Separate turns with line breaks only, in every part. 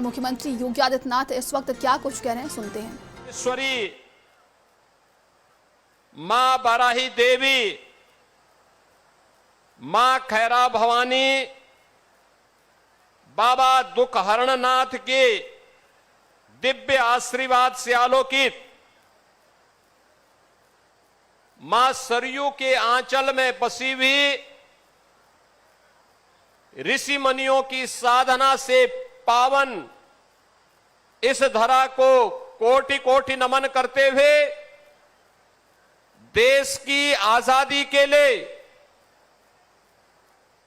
मुख्यमंत्री योगी आदित्यनाथ इस वक्त क्या कुछ कह रहे हैं, सुनते हैं।
ईश्वरी मां बाराही देवी, मां खैरा भवानी, बाबा दुख हरणनाथ के दिव्य आशीर्वाद से आलोकित मां सरयू के आंचल में बसी हुई ऋषि मुनियों की साधना से पावन इस धरा को कोटि कोटि नमन करते हुए देश की आजादी के लिए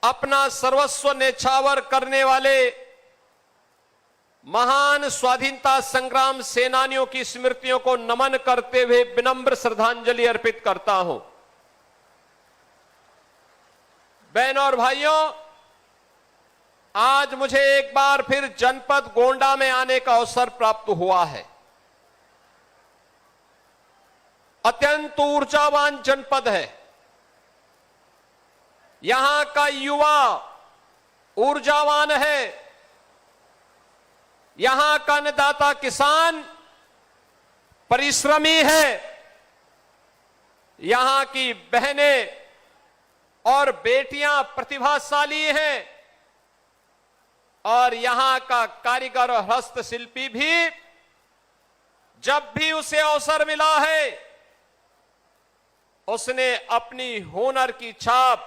अपना सर्वस्व न्यौछावर करने वाले महान स्वाधीनता संग्राम सेनानियों की स्मृतियों को नमन करते हुए विनम्र श्रद्धांजलि अर्पित करता हूं। बहनों और भाइयों, आज मुझे एक बार फिर जनपद गोंडा में आने का अवसर प्राप्त हुआ है। अत्यंत ऊर्जावान जनपद है। यहां का युवा ऊर्जावान है। यहां का अन्नदाता किसान परिश्रमी है। यहां की बहनें और बेटियां प्रतिभाशाली हैं और यहां का कारीगर और हस्तशिल्पी भी जब भी उसे अवसर मिला है उसने अपनी हुनर की छाप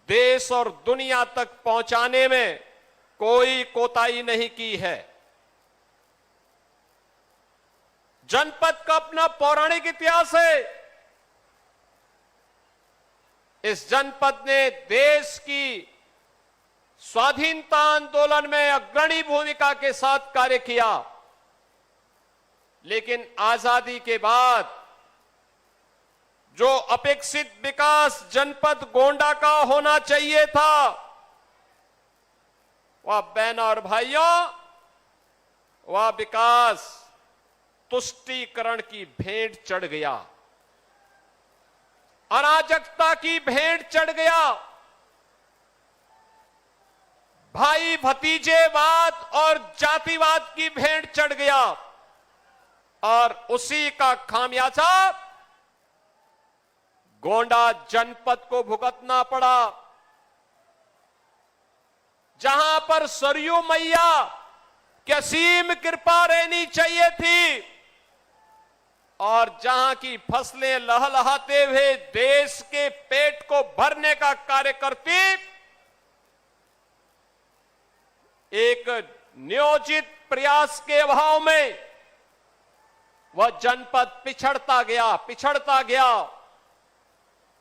देश और दुनिया तक पहुंचाने में कोई कोताही नहीं की है। जनपद का अपना पौराणिक इतिहास है। इस जनपद ने देश की स्वाधीनता आंदोलन में अग्रणी भूमिका के साथ कार्य किया, लेकिन आजादी के बाद जो अपेक्षित विकास जनपद गोंडा का होना चाहिए था, वह बहनों और भाइयों, वह विकास तुष्टीकरण की भेंट चढ़ गया, अराजकता की भेंट चढ़ गया, भाई भतीजेवाद और जातिवाद की भेंट चढ़ गया और उसी का खामियाजा गोंडा जनपद को भुगतना पड़ा। जहां पर सरयू मैया की असीम कृपा रहनी चाहिए थी और जहां की फसलें लहलहाते हुए देश के पेट को भरने का कार्य करती, एक नियोजित प्रयास के अभाव में वह जनपद पिछड़ता गया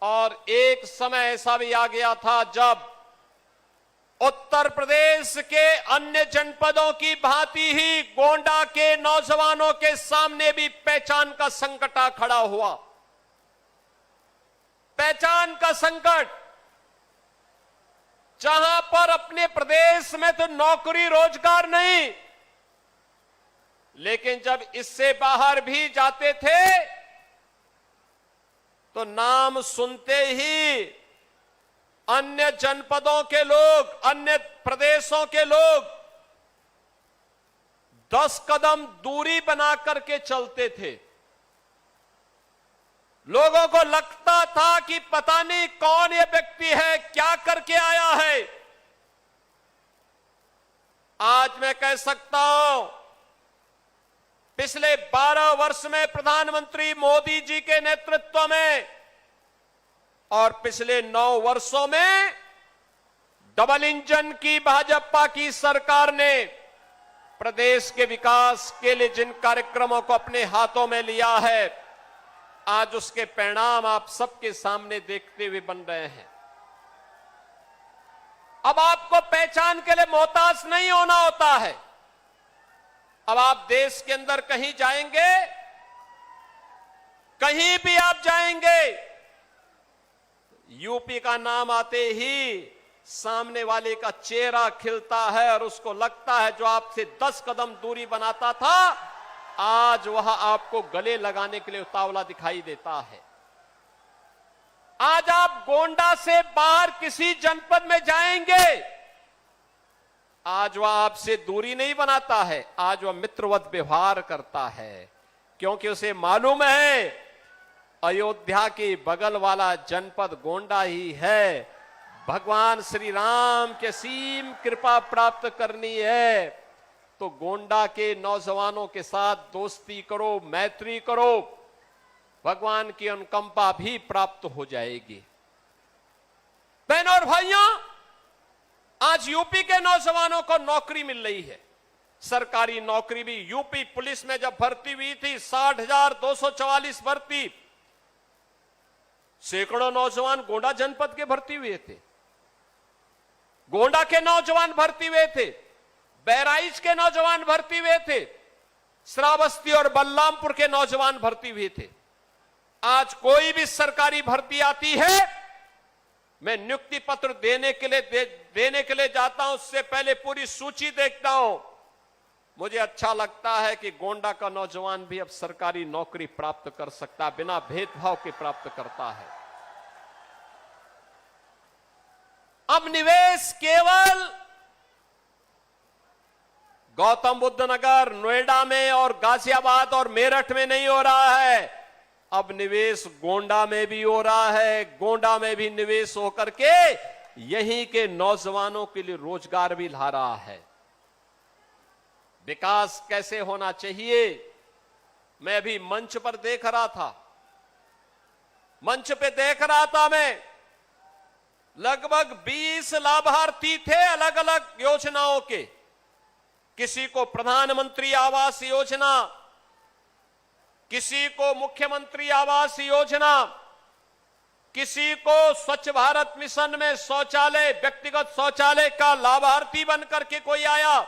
और एक समय ऐसा भी आ गया था जब उत्तर प्रदेश के अन्य जनपदों की भांति ही गोंडा के नौजवानों के सामने भी पहचान का संकट आ खड़ा हुआ। पहचान का संकट, जहां पर अपने प्रदेश में तो नौकरी रोजगार नहीं, लेकिन जब इससे बाहर भी जाते थे तो नाम सुनते ही अन्य जनपदों के लोग, अन्य प्रदेशों के लोग 10 कदम दूरी बना करके चलते थे। लोगों को लगता था कि पता नहीं कौन ये व्यक्ति है, क्या करके आया है। आज मैं कह सकता हूं, पिछले 12 वर्ष में प्रधानमंत्री मोदी जी के नेतृत्व में और पिछले 9 वर्षों में डबल इंजन की भाजपा की सरकार ने प्रदेश के विकास के लिए जिन कार्यक्रमों को अपने हाथों में लिया है, आज उसके परिणाम आप सबके सामने देखते हुए बन रहे हैं। अब आपको पहचान के लिए मोहताज नहीं होना होता है। अब आप देश के अंदर कहीं जाएंगे, कहीं भी आप जाएंगे, यूपी का नाम आते ही सामने वाले का चेहरा खिलता है और उसको लगता है जो आपसे 10 कदम दूरी बनाता था, आज वह आपको गले लगाने के लिए उतावला दिखाई देता है। आज आप गोंडा से बाहर किसी जनपद में जाएंगे, आज वह आपसे दूरी नहीं बनाता है, आज वह मित्रवत व्यवहार करता है, क्योंकि उसे मालूम है अयोध्या के बगल वाला जनपद गोंडा ही है। भगवान श्री राम के असीम कृपा प्राप्त करनी है तो गोंडा के नौजवानों के साथ दोस्ती करो, मैत्री करो, भगवान की अनुकंपा भी प्राप्त हो जाएगी। बहनों और भाइयों, आज यूपी के नौजवानों को नौकरी मिल रही है, सरकारी नौकरी भी। यूपी पुलिस में जब भर्ती हुई थी 60,244 भर्ती, सैकड़ों नौजवान गोंडा जनपद के भर्ती हुए थे, गोंडा के नौजवान भर्ती हुए थे, बहराइच के नौजवान भर्ती हुए थे, श्रावस्ती और बलरामपुर के नौजवान भर्ती हुए थे। आज कोई भी सरकारी भर्ती आती है, मैं नियुक्ति पत्र देने के लिए जाता हूं, उससे पहले पूरी सूची देखता हूं। मुझे अच्छा लगता है कि गोंडा का नौजवान भी अब सरकारी नौकरी प्राप्त कर सकता है, बिना भेदभाव के प्राप्त करता है। अब निवेश केवल गौतम बुद्ध नगर, नोएडा में और गाजियाबाद और मेरठ में नहीं हो रहा है, अब निवेश गोंडा में भी हो रहा है। गोंडा में भी निवेश होकर के यहीं के नौजवानों के लिए रोजगार भी ला रहा है। विकास कैसे होना चाहिए, मैं अभी मंच पर देख रहा था, मंच पे देख रहा था मैं, लगभग 20 लाभार्थी थे अलग अलग योजनाओं के। किसी को प्रधानमंत्री आवास योजना, किसी को मुख्यमंत्री आवास योजना, किसी को स्वच्छ भारत मिशन में शौचालय, व्यक्तिगत शौचालय का लाभार्थी बनकर के कोई आया,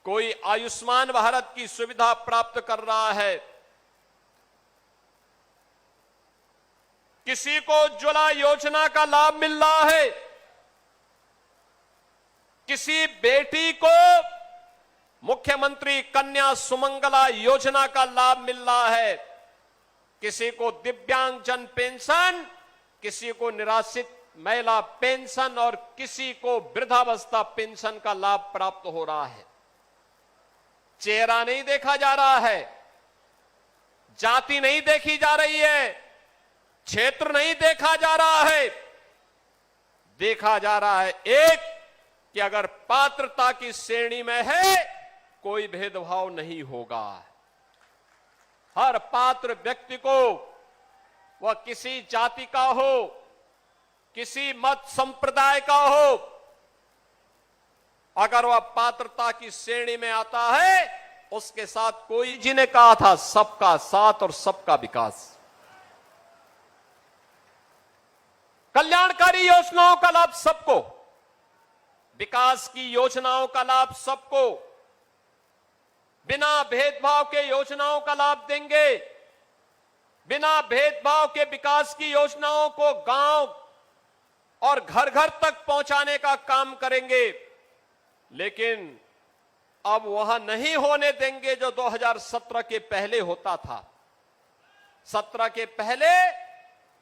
कोई आयुष्मान भारत की सुविधा प्राप्त कर रहा है, किसी को उज्ज्वला योजना का लाभ मिल रहा है, किसी बेटी को मुख्यमंत्री कन्या सुमंगला योजना का लाभ मिल रहा है, किसी को दिव्यांगजन पेंशन, किसी को निराश्रित महिला पेंशन और किसी को वृद्धावस्था पेंशन का लाभ प्राप्त हो रहा है। चेहरा नहीं देखा जा रहा है, जाति नहीं देखी जा रही है, क्षेत्र नहीं देखा जा रहा है, देखा जा रहा है एक कि अगर पात्रता की श्रेणी में है कोई भेदभाव नहीं होगा। हर पात्र व्यक्ति को, वह किसी जाति का हो, किसी मत संप्रदाय का हो, अगर वह पात्रता की श्रेणी में आता है, उसके साथ कोई, जिन्हें कहा था सबका साथ और सबका विकास। कल्याणकारी योजनाओं का लाभ सबको, विकास की योजनाओं का लाभ सबको, बिना भेदभाव के योजनाओं का लाभ देंगे, बिना भेदभाव के विकास की योजनाओं को गांव और घर घर तक पहुंचाने का काम करेंगे। लेकिन अब वह नहीं होने देंगे जो 2017 के पहले होता था। 17 के पहले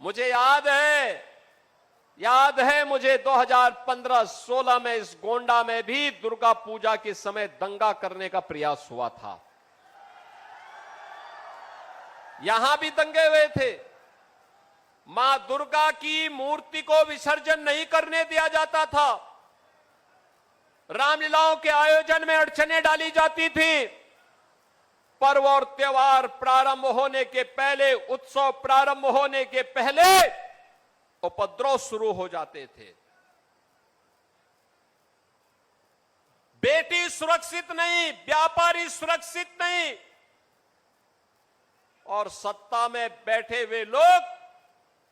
मुझे याद है मुझे 2015-16 में इस गोंडा में भी दुर्गा पूजा के समय दंगा करने का प्रयास हुआ था। यहां भी दंगे हुए थे, मां दुर्गा की मूर्ति को विसर्जन नहीं करने दिया जाता था, रामलीलाओं के आयोजन में अड़चनें डाली जाती थी, पर्व और त्योहार प्रारंभ होने के पहले, उत्सव प्रारंभ होने के पहले उपद्रव शुरू हो जाते थे। बेटी सुरक्षित नहीं, व्यापारी सुरक्षित नहीं, और सत्ता में बैठे हुए लोग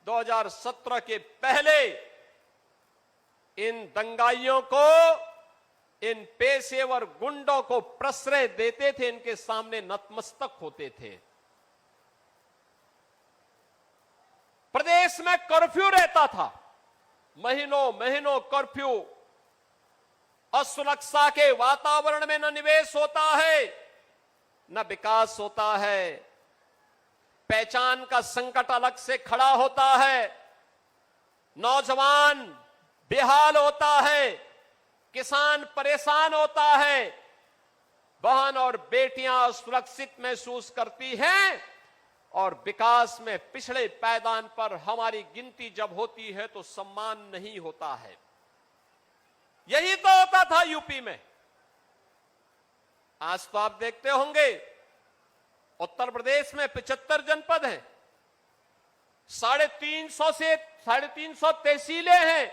2017 के पहले इन दंगाइयों को, इन पेशेवर गुंडों को प्रश्रय देते थे, इनके सामने नतमस्तक होते थे। प्रदेश में कर्फ्यू रहता था, महीनों महीनों कर्फ्यू। असुरक्षा के वातावरण में न निवेश होता है, न विकास होता है, पहचान का संकट अलग से खड़ा होता है, नौजवान बेहाल होता है, किसान परेशान होता है, बहन और बेटियां सुरक्षित महसूस करती हैं, और विकास में पिछड़े पायदान पर हमारी गिनती जब होती है तो सम्मान नहीं होता है। यही तो होता था यूपी में। आज तो आप देखते होंगे उत्तर प्रदेश में 75 जनपद हैं, 350 तहसीलें हैं,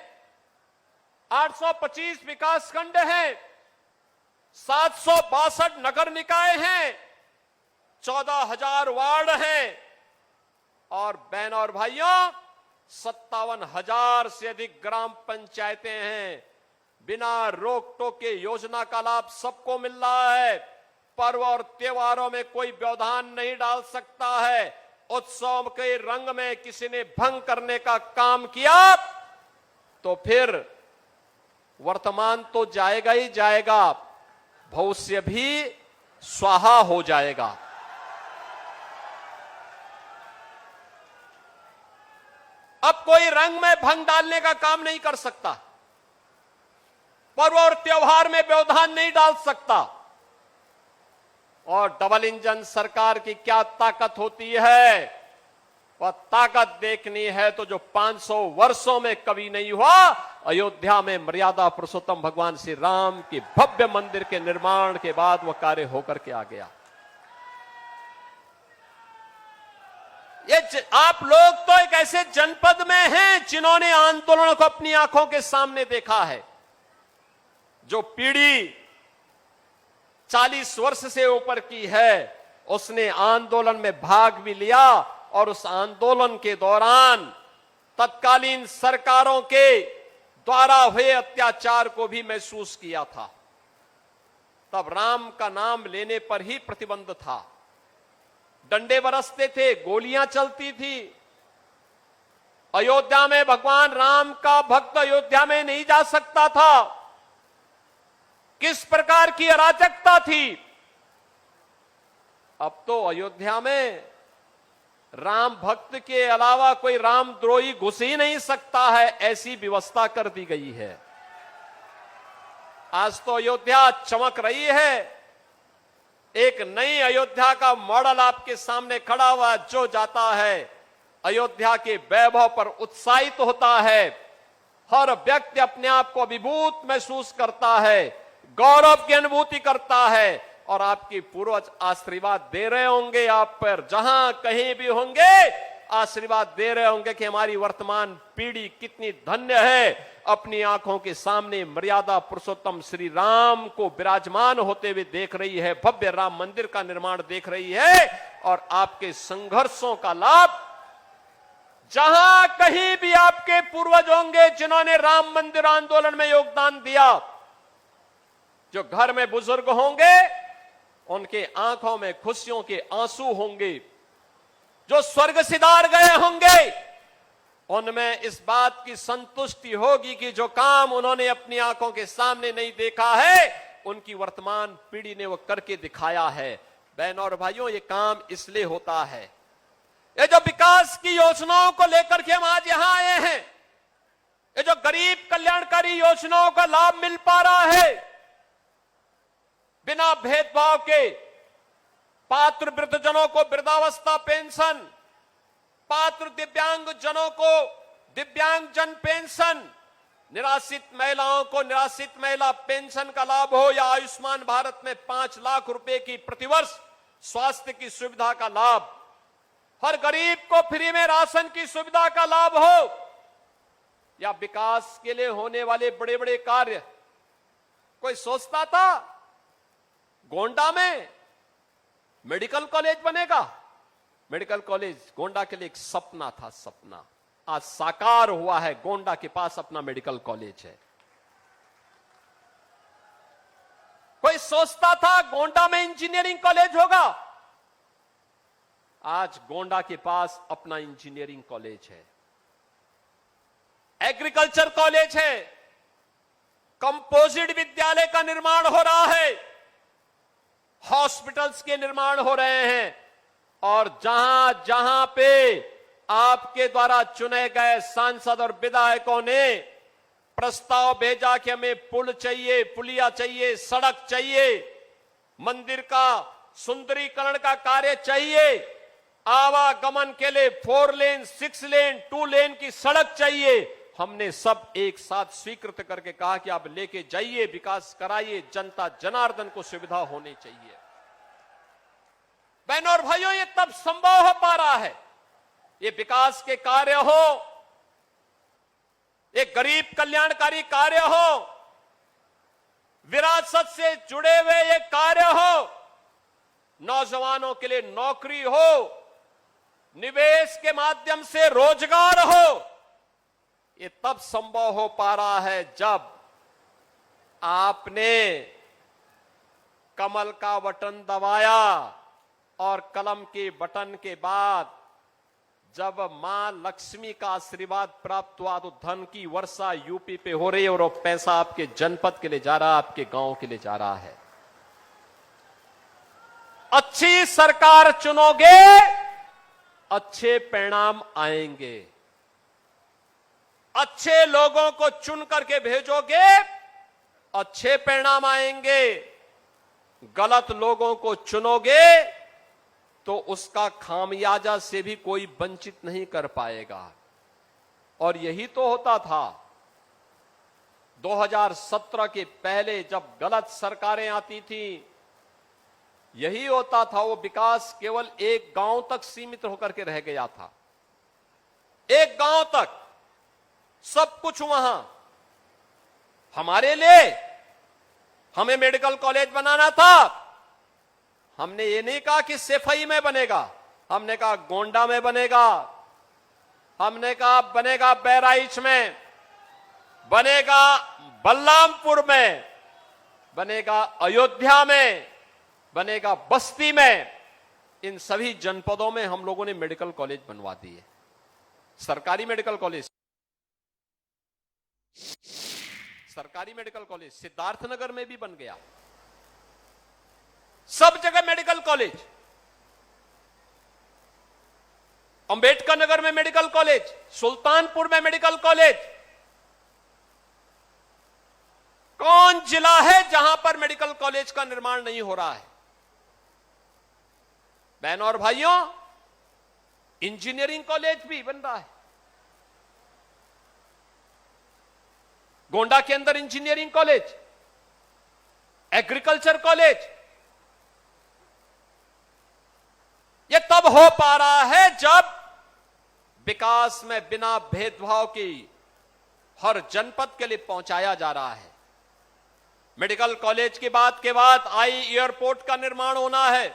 825 विकास खंड हैं, 762 नगर निकाय हैं, 14,000 वार्ड हैं, और बहनों और भाइयों 57,000 से अधिक ग्राम पंचायतें हैं। बिना रोक टोक के योजना का लाभ सबको मिल रहा है। पर्व और त्योहारों में कोई व्यवधान नहीं डाल सकता है। उत्सव के रंग में किसी ने भंग करने का काम किया तो फिर वर्तमान तो जाएगा ही जाएगा, भविष्य भी स्वाहा हो जाएगा। अब कोई रंग में भंग डालने का काम नहीं कर सकता, पर्व और त्योहार में व्यवधान नहीं डाल सकता। और डबल इंजन सरकार की क्या ताकत होती है, वह ताकत देखनी है तो जो 500 वर्षों में कभी नहीं हुआ। अयोध्या में मर्यादा पुरुषोत्तम भगवान श्री राम के भव्य मंदिर के निर्माण के बाद वह कार्य होकर के आ गया। ये आप लोग तो एक ऐसे जनपद में हैं जिन्होंने आंदोलन को अपनी आंखों के सामने देखा है। जो पीढ़ी 40 वर्ष से ऊपर की है उसने आंदोलन में भाग भी लिया, और उस आंदोलन के दौरान तत्कालीन सरकारों के द्वारा हुए अत्याचार को भी महसूस किया था। तब राम का नाम लेने पर ही प्रतिबंध था, डंडे बरसते थे, गोलियां चलती थी। अयोध्या में भगवान राम का भक्त अयोध्या में नहीं जा सकता था। किस प्रकार की अराजकता थी। अब तो अयोध्या में राम भक्त के अलावा कोई रामद्रोही घुस ही नहीं सकता है, ऐसी व्यवस्था कर दी गई है। आज तो अयोध्या चमक रही है। एक नई अयोध्या का मॉडल आपके सामने खड़ा हुआ, जो जाता है अयोध्या के वैभव पर उत्साहित होता है। हर व्यक्ति अपने आप को अभिभूत महसूस करता है, गौरव की अनुभूति करता है, और आपके पूर्वज आशीर्वाद दे रहे होंगे आप पर, जहां कहीं भी होंगे आशीर्वाद दे रहे होंगे कि हमारी वर्तमान पीढ़ी कितनी धन्य है, अपनी आंखों के सामने मर्यादा पुरुषोत्तम श्री राम को विराजमान होते हुए देख रही है, भव्य राम मंदिर का निर्माण देख रही है। और आपके संघर्षों का लाभ जहां कहीं भी आपके पूर्वज होंगे जिन्होंने राम मंदिर आंदोलन में योगदान दिया, जो घर में बुजुर्ग होंगे उनके आंखों में खुशियों के आंसू होंगे, जो स्वर्ग सिधार गए होंगे उनमें इस बात की संतुष्टि होगी कि जो काम उन्होंने अपनी आंखों के सामने नहीं देखा है उनकी वर्तमान पीढ़ी ने वो करके दिखाया है। बहनों और भाइयों, ये काम इसलिए होता है, ये जो विकास की योजनाओं को लेकर के हम आज यहां आए हैं, ये जो गरीब कल्याणकारी योजनाओं का लाभ मिल पा रहा है बिना भेदभाव के, पात्र वृद्धजनों को वृद्धावस्था पेंशन, पात्र दिव्यांग जनों को दिव्यांगजन पेंशन, निराश्रित महिलाओं को निराश्रित महिला पेंशन का लाभ हो, या आयुष्मान भारत में 5 लाख रुपए की प्रतिवर्ष स्वास्थ्य की सुविधा का लाभ, हर गरीब को फ्री में राशन की सुविधा का लाभ हो, या विकास के लिए होने वाले बड़े बड़े कार्य। कोई सोचता था गोंडा में मेडिकल कॉलेज बनेगा? मेडिकल कॉलेज गोंडा के लिए एक सपना था, सपना आज साकार हुआ है। गोंडा के पास अपना मेडिकल कॉलेज है। कोई सोचता था गोंडा में इंजीनियरिंग कॉलेज होगा? आज गोंडा के पास अपना इंजीनियरिंग कॉलेज है, एग्रीकल्चर कॉलेज है, कंपोजिट विद्यालय का निर्माण हो रहा है, हॉस्पिटल्स के निर्माण हो रहे हैं, और जहां जहां पे आपके द्वारा चुने गए सांसद और विधायकों ने प्रस्ताव भेजा कि हमें पुल चाहिए, पुलिया चाहिए, सड़क चाहिए, मंदिर का सुंदरीकरण का कार्य चाहिए, आवागमन के लिए 4 लेन, 6 लेन, 2 लेन की सड़क चाहिए। हमने सब एक साथ स्वीकृत करके कहा कि आप लेके जाइए, विकास कराइए, जनता जनार्दन को सुविधा होनी चाहिए। बहनों और भाइयों, ये तब संभव हो पा रहा है, ये विकास के कार्य हो, एक गरीब कल्याणकारी कार्य हो, विरासत से जुड़े हुए ये कार्य हो, नौजवानों के लिए नौकरी हो, निवेश के माध्यम से रोजगार हो। ये तब संभव हो पा रहा है जब आपने कमल का बटन दबाया और कलम के बटन के बाद जब मां लक्ष्मी का आशीर्वाद प्राप्त हुआ तो धन की वर्षा यूपी पे हो रही है और वो पैसा आपके जनपद के लिए जा रहा है, आपके गांव के लिए जा रहा है। अच्छी सरकार चुनोगे, अच्छे परिणाम आएंगे। अच्छे लोगों को चुन करके भेजोगे, अच्छे परिणाम आएंगे। गलत लोगों को चुनोगे तो उसका खामियाजा से भी कोई वंचित नहीं कर पाएगा। और यही तो होता था 2017 के पहले जब गलत सरकारें आती थी, यही होता था। वो विकास केवल एक गांव तक सीमित होकर के रह गया था, एक गांव तक सब कुछ वहां। हमारे लिए हमें मेडिकल कॉलेज बनाना था, हमने ये नहीं कहा कि सेफई में बनेगा, हमने कहा गोंडा में बनेगा, हमने कहा बनेगा बहराइच में, बनेगा बलरामपुर में, बनेगा अयोध्या में, बनेगा बस्ती में। इन सभी जनपदों में हम लोगों ने मेडिकल कॉलेज बनवा दिए, सरकारी मेडिकल कॉलेज। सरकारी मेडिकल कॉलेज सिद्धार्थनगर में भी बन गया, सब जगह मेडिकल कॉलेज। अंबेडकर नगर में मेडिकल कॉलेज, सुल्तानपुर में मेडिकल कॉलेज। कौन जिला है जहां पर मेडिकल कॉलेज का निर्माण नहीं हो रहा है? बहनों और भाइयों, इंजीनियरिंग कॉलेज भी बन रहा है। गोंडा के अंदर इंजीनियरिंग कॉलेज, एग्रीकल्चर कॉलेज। यह तब हो पा रहा है जब विकास में बिना भेदभाव की हर जनपद के लिए पहुंचाया जा रहा है। मेडिकल कॉलेज की बात के बाद आई एयरपोर्ट का निर्माण होना है।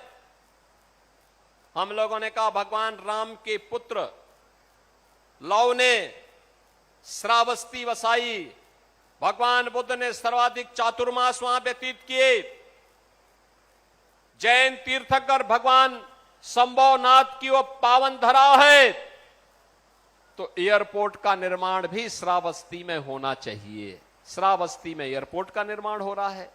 हम लोगों ने कहा भगवान राम के पुत्र लव ने श्रावस्ती वसाई, भगवान बुद्ध ने सर्वाधिक चातुर्मास वहां व्यतीत किए, जैन तीर्थंकर भगवान संभवनाथ की वो पावन धरा है, तो एयरपोर्ट का निर्माण भी श्रावस्ती में होना चाहिए। श्रावस्ती में एयरपोर्ट का निर्माण हो रहा है।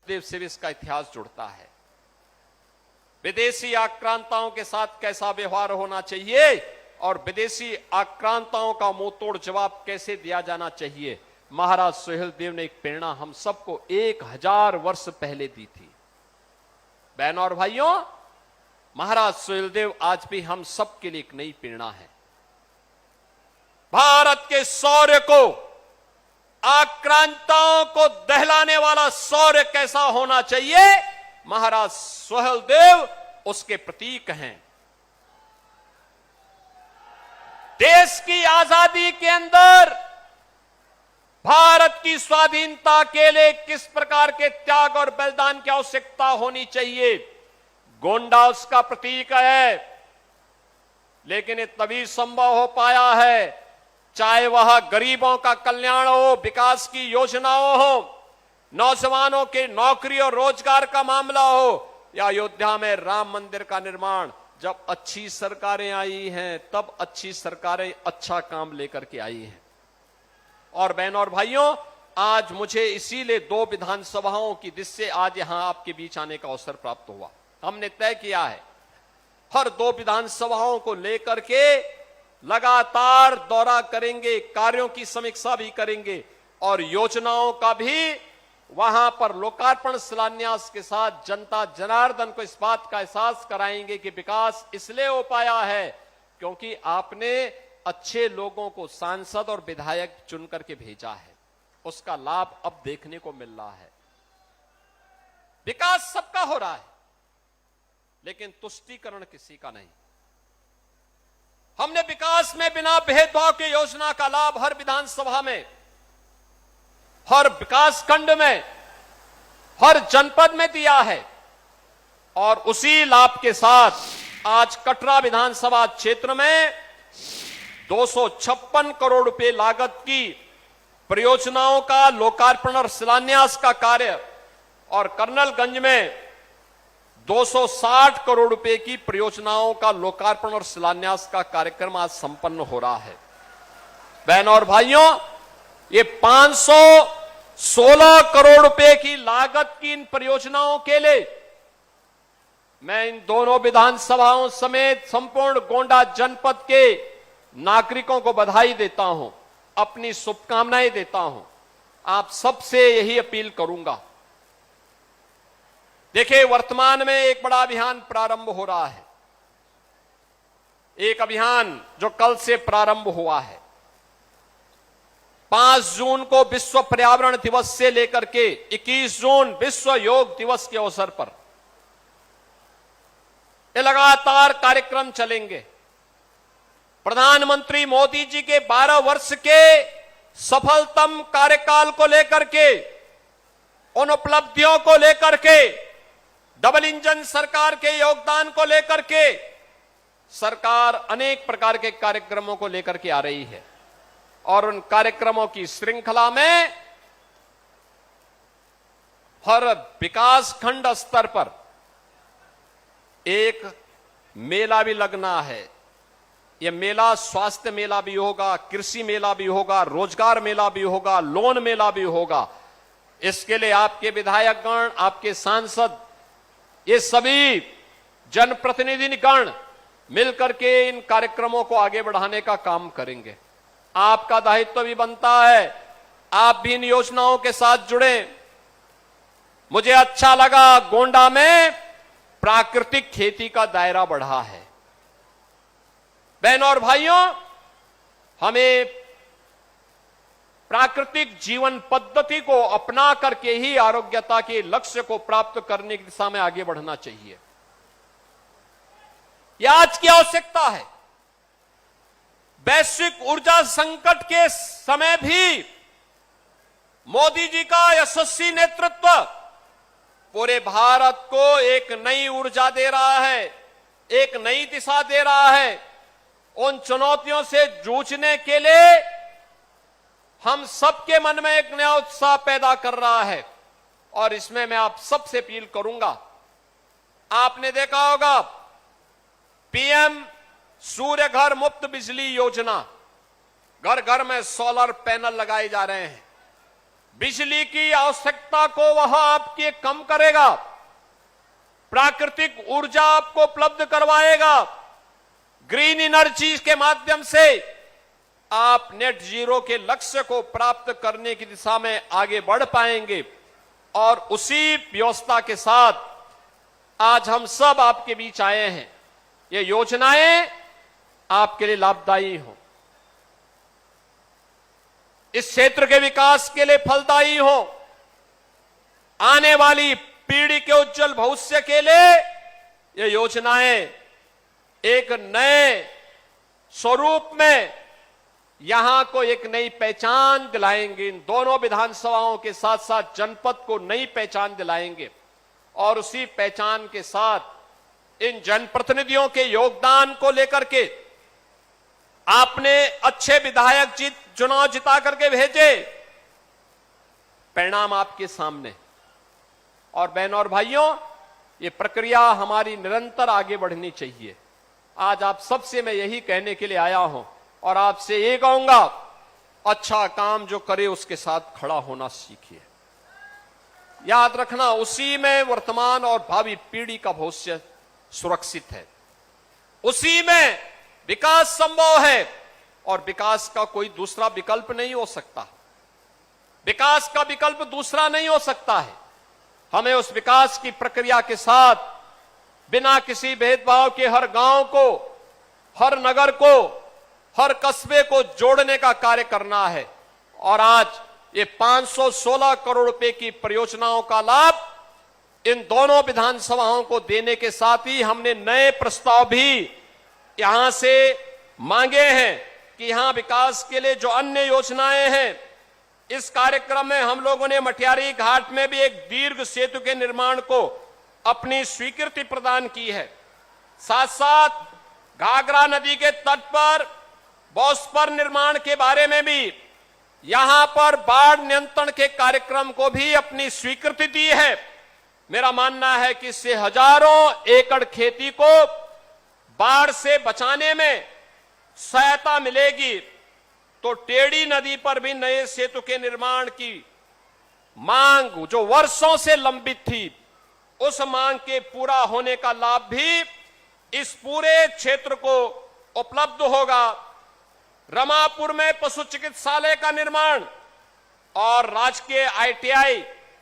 देव से भी इसका इतिहास जुड़ता है। विदेशी आक्रांताओं के साथ कैसा व्यवहार होना चाहिए और विदेशी आक्रांताओं का मुंहतोड़ जवाब कैसे दिया जाना चाहिए, महाराज सुहेलदेव ने एक प्रेरणा हम सबको 1000 वर्ष पहले दी थी। बहनों और भाइयों, महाराज सुहेलदेव आज भी हम सबके लिए एक नई प्रेरणा है। भारत के शौर्य को, आक्रांताओं को दहलाने वाला शौर्य कैसा होना चाहिए, महाराज सुहेलदेव उसके प्रतीक हैं। देश की आजादी के अंदर भारत की स्वाधीनता के लिए किस प्रकार के त्याग और बलिदान की आवश्यकता होनी चाहिए, गोंडा उसका प्रतीक है। लेकिन ये तभी संभव हो पाया है चाहे वह गरीबों का कल्याण हो, विकास की योजनाओं हो, नौजवानों के नौकरी और रोजगार का मामला हो, या अयोध्या में राम मंदिर का निर्माण। जब अच्छी सरकारें आई हैं तब अच्छी सरकारें अच्छा काम लेकर के आई हैं। और बहनों और भाइयों, आज मुझे इसीलिए 2 विधानसभाओं की जिससे आज यहां आपके बीच आने का अवसर प्राप्त हुआ। हमने तय किया है हर 2 विधानसभाओं को लेकर के लगातार दौरा करेंगे, कार्यों की समीक्षा भी करेंगे और योजनाओं का भी वहां पर लोकार्पण शिलान्यास के साथ जनता जनार्दन को इस बात का एहसास कराएंगे कि विकास इसलिए हो पाया है क्योंकि आपने अच्छे लोगों को सांसद और विधायक चुन करके भेजा है। उसका लाभ अब देखने को मिल रहा है। विकास सबका हो रहा है, लेकिन तुष्टीकरण किसी का नहीं। हमने विकास में बिना भेदभाव के योजना का लाभ हर विधानसभा में, हर विकास खंड में, हर जनपद में दिया है और उसी लाभ के साथ आज कटरा विधानसभा क्षेत्र में 256 करोड़ रुपए लागत की परियोजनाओं का लोकार्पण और शिलान्यास का कार्य और कर्नलगंज में 260 करोड़ रुपए की परियोजनाओं का लोकार्पण और शिलान्यास का कार्यक्रम आज संपन्न हो रहा है। बहनों और भाइयों, ये 516 करोड़ रुपए की लागत की इन परियोजनाओं के लिए मैं इन दोनों विधानसभाओं समेत संपूर्ण गोंडा जनपद के नागरिकों को बधाई देता हूं, अपनी शुभकामनाएं देता हूं। आप सबसे यही अपील करूंगा। देखिए, वर्तमान में एक बड़ा अभियान प्रारंभ हो रहा है। एक अभियान जो कल से प्रारंभ हुआ है। 5 जून को विश्व पर्यावरण दिवस से लेकर के 21 जून विश्व योग दिवस के अवसर पर ये लगातार कार्यक्रम चलेंगे। प्रधानमंत्री मोदी जी के 12 वर्ष के सफलतम कार्यकाल को लेकर के, उन उपलब्धियों को लेकर के, डबल इंजन सरकार के योगदान को लेकर के सरकार अनेक प्रकार के कार्यक्रमों को लेकर के आ रही है और उन कार्यक्रमों की श्रृंखला में हर विकास खंड स्तर पर एक मेला भी लगना है। यह मेला स्वास्थ्य मेला भी होगा, कृषि मेला भी होगा, रोजगार मेला भी होगा, लोन मेला भी होगा। इसके लिए आपके विधायकगण, आपके सांसद, ये सभी जनप्रतिनिधिगण मिलकर के इन कार्यक्रमों को आगे बढ़ाने का काम करेंगे। आपका दायित्व भी बनता है, आप भी इन योजनाओं के साथ जुड़े। मुझे अच्छा लगा, गोंडा में प्राकृतिक खेती का दायरा बढ़ा है। बहनों और भाइयों, हमें प्राकृतिक जीवन पद्धति को अपना करके ही आरोग्यता के लक्ष्य को प्राप्त करने की दिशा में आगे बढ़ना चाहिए। यह आज की आवश्यकता है। वैश्विक ऊर्जा संकट के समय भी मोदी जी का यशस्वी नेतृत्व पूरे भारत को एक नई ऊर्जा दे रहा है, एक नई दिशा दे रहा है। उन चुनौतियों से जूझने के लिए हम सबके मन में एक नया उत्साह पैदा कर रहा है और इसमें मैं आप सबसे अपील करूंगा। आपने देखा होगा पीएम सूर्य घर मुफ्त बिजली योजना, घर घर में सोलर पैनल लगाए जा रहे हैं। बिजली की आवश्यकता को वह आपके कम करेगा, प्राकृतिक ऊर्जा आपको उपलब्ध करवाएगा। ग्रीन एनर्जी के माध्यम से आप नेट जीरो के लक्ष्य को प्राप्त करने की दिशा में आगे बढ़ पाएंगे और उसी व्यवस्था के साथ आज हम सब आपके बीच आए हैं। ये योजनाएं आपके लिए लाभदायी हो, इस क्षेत्र के विकास के लिए फलदायी हो, आने वाली पीढ़ी के उज्जवल भविष्य के लिए ये योजनाएं एक नए स्वरूप में यहां को एक नई पहचान दिलाएंगे। इन दोनों विधानसभाओं के साथ साथ जनपद को नई पहचान दिलाएंगे और उसी पहचान के साथ इन जनप्रतिनिधियों के योगदान को लेकर के आपने अच्छे विधायक चुनाव जिता करके भेजे, परिणाम आपके सामने। और बहनों और भाइयों, ये प्रक्रिया हमारी निरंतर आगे बढ़नी चाहिए। आज आप सबसे मैं यही कहने के लिए आया हूं और आपसे ये कहूंगा, अच्छा काम जो करे उसके साथ खड़ा होना सीखिए। याद रखना, उसी में वर्तमान और भावी पीढ़ी का भविष्य सुरक्षित है। उसी में विकास संभव है और विकास का कोई दूसरा विकल्प नहीं हो सकता। विकास का विकल्प दूसरा नहीं हो सकता है। हमें उस विकास की प्रक्रिया के साथ बिना किसी भेदभाव के हर गांव को, हर नगर को, हर कस्बे को जोड़ने का कार्य करना है। और आज ये 516 करोड़ रुपए की परियोजनाओं का लाभ इन दोनों विधानसभाओं को देने के साथ ही हमने नए प्रस्ताव भी यहां से मांगे हैं कि यहां विकास के लिए जो अन्य योजनाएं हैं, इस कार्यक्रम में हम लोगों ने मटियारी घाट में भी एक दीर्घ सेतु के निर्माण को अपनी स्वीकृति प्रदान की है। साथ साथ घाघरा नदी के तट पर बॉस्पर निर्माण के बारे में भी यहां पर बाढ़ नियंत्रण के कार्यक्रम को भी अपनी स्वीकृति दी है। मेरा मानना है कि इससे हजारों एकड़ खेती को बाढ़ से बचाने में सहायता मिलेगी। तो टेढ़ी नदी पर भी नए सेतु के निर्माण की मांग जो वर्षों से लंबित थी, उस मांग के पूरा होने का लाभ भी इस पूरे क्षेत्र को उपलब्ध होगा। रमापुर में पशु चिकित्सालय का निर्माण और राजकीय ITI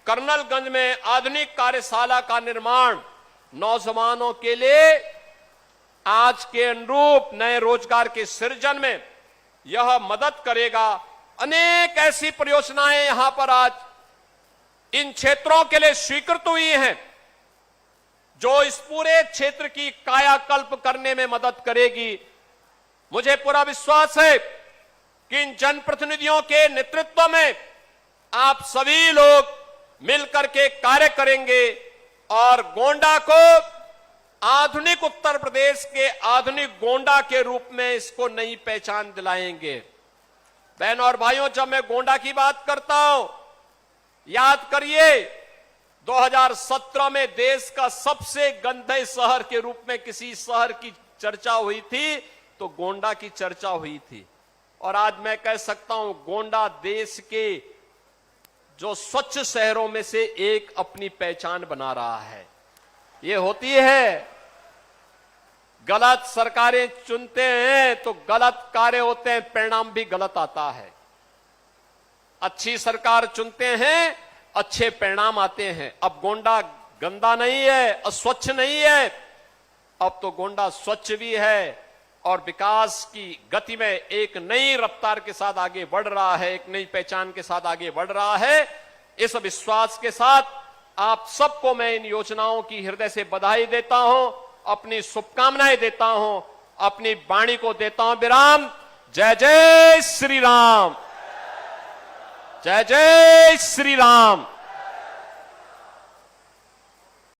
कर्नलगंज में आधुनिक कार्यशाला का निर्माण नौजवानों के लिए आज के अनुरूप नए रोजगार के सृजन में यह मदद करेगा। अनेक ऐसी परियोजनाएं यहां पर आज इन क्षेत्रों के लिए स्वीकृत हुई हैं, जो इस पूरे क्षेत्र की कायाकल्प करने में मदद करेगी। मुझे पूरा विश्वास है कि इन जनप्रतिनिधियों के नेतृत्व में आप सभी लोग मिलकर के कार्य करेंगे और गोंडा को आधुनिक उत्तर प्रदेश के आधुनिक गोंडा के रूप में इसको नई पहचान दिलाएंगे। बहनों और भाइयों, जब मैं गोंडा की बात करता हूं, याद करिए 2017 में देश का सबसे गंदे शहर के रूप में किसी शहर की चर्चा हुई थी तो गोंडा की चर्चा हुई थी। और आज मैं कह सकता हूं गोंडा देश के जो स्वच्छ शहरों में से एक अपनी पहचान बना रहा है। ये होती है, गलत सरकारें चुनते हैं तो गलत कार्य होते हैं, परिणाम भी गलत आता है। अच्छी सरकार चुनते हैं, अच्छे परिणाम आते हैं। अब गोंडा गंदा नहीं है, अस्वच्छ नहीं है, अब तो गोंडा स्वच्छ भी है और विकास की गति में एक नई रफ्तार के साथ आगे बढ़ रहा है, एक नई पहचान के साथ आगे बढ़ रहा है। इस विश्वास के साथ आप सबको मैं इन योजनाओं की हृदय से बधाई देता हूं, अपनी शुभकामनाएं देता हूं, अपनी वाणी को देता हूं विराम। जय जय श्री राम, जय जय श्री राम।